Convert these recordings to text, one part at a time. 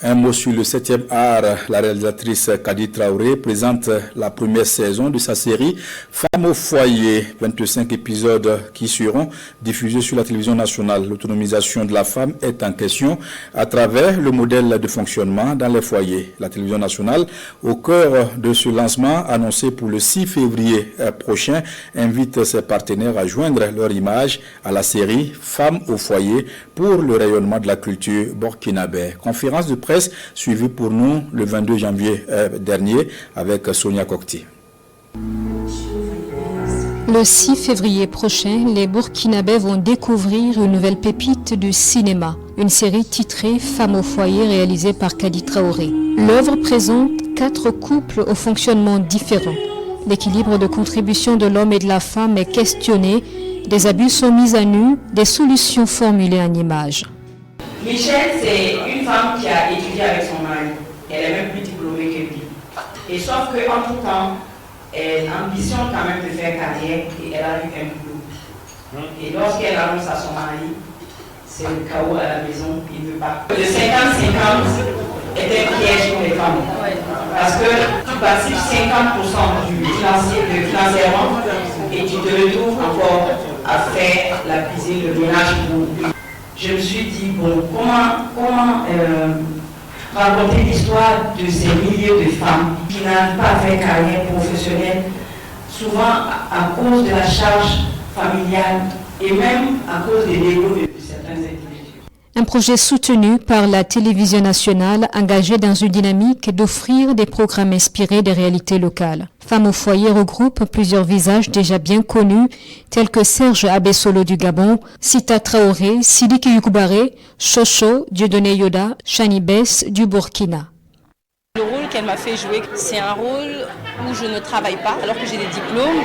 Un mot sur le 7e art. La réalisatrice Kadi Traoré présente la première saison de sa série Femmes au foyer. 25 épisodes qui seront diffusés sur la télévision nationale. L'autonomisation de la femme est en question à travers le modèle de fonctionnement dans les foyers. La télévision nationale, au cœur de ce lancement annoncé pour le 6 février prochain, invite ses partenaires à joindre leur image à la série Femmes au foyer pour le rayonnement de la culture burkinabé. Conférence de presse suivi pour nous le 22 janvier dernier avec Sonia Kokti. Le 6 février prochain, les Burkinabés vont découvrir une nouvelle pépite du cinéma, une série titrée Femmes au foyer réalisée par Kadi Traoré. L'œuvre présente 4 couples au fonctionnement différent. L'équilibre de contribution de l'homme et de la femme est questionné, des abus sont mis à nu, des solutions formulées en images. Michel, c'est une femme qui a étudié avec son mari. Elle est même plus diplômée que lui. Et sauf qu'en tout temps, elle ambitionne quand même de faire carrière et elle a eu un boulot. Et lorsqu'elle annonce à son mari, c'est le chaos à la maison, il ne veut pas. Le 50-50 est un piège pour les femmes. Parce que tu participes 50% du financièrement et tu te retrouves encore à faire la cuisine, le ménage pour lui. Je me suis dit, bon, comment raconter l'histoire de ces milliers de femmes qui n'arrivent pas à faire carrière professionnelle, souvent à cause de la charge familiale et même à cause des négos de certains individus. Un projet soutenu par la télévision nationale engagé dans une dynamique d'offrir des programmes inspirés des réalités locales. Femmes au foyer regroupe plusieurs visages déjà bien connus, tels que Serge Abessolo du Gabon, Sita Traoré, Sidiki Youkoubaré, Chocho, Dieudonné Yoda, Chani Bess du Burkina. Le rôle qu'elle m'a fait jouer, c'est un rôle où je ne travaille pas alors que j'ai des diplômes.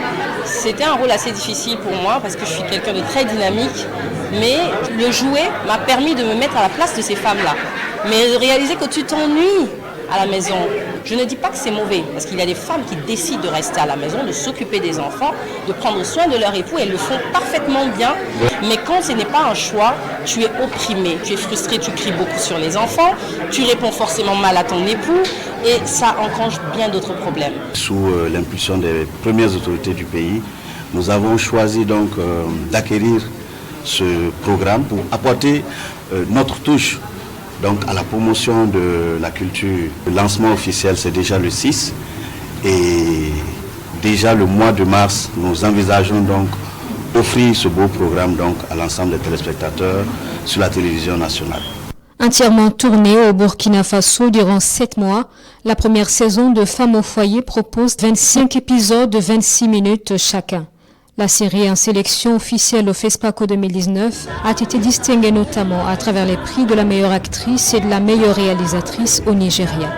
C'était un rôle assez difficile pour moi parce que je suis quelqu'un de très dynamique, mais le jouer m'a permis de me mettre à la place de ces femmes-là. Mais de réaliser que tu t'ennuies à la maison, je ne dis pas que c'est mauvais, parce qu'il y a des femmes qui décident de rester à la maison, de s'occuper des enfants, de prendre soin de leur époux, elles le font parfaitement bien. Mais quand ce n'est pas un choix, tu es opprimé, tu es frustré, tu cries beaucoup sur les enfants, tu réponds forcément mal à ton époux, et ça engrange bien d'autres problèmes. Sous l'impulsion des premières autorités du pays, nous avons choisi donc d'acquérir ce programme pour apporter notre touche donc à la promotion de la culture. Le lancement officiel, c'est déjà le 6 et déjà le mois de mars, nous envisageons donc offrir ce beau programme donc à l'ensemble des téléspectateurs sur la télévision nationale. Entièrement tournée au Burkina Faso durant 7 mois, la première saison de Femmes au foyer propose 25 épisodes de 26 minutes chacun. La série en sélection officielle au FESPACO 2019 a été distinguée notamment à travers les prix de la meilleure actrice et de la meilleure réalisatrice au Nigeria.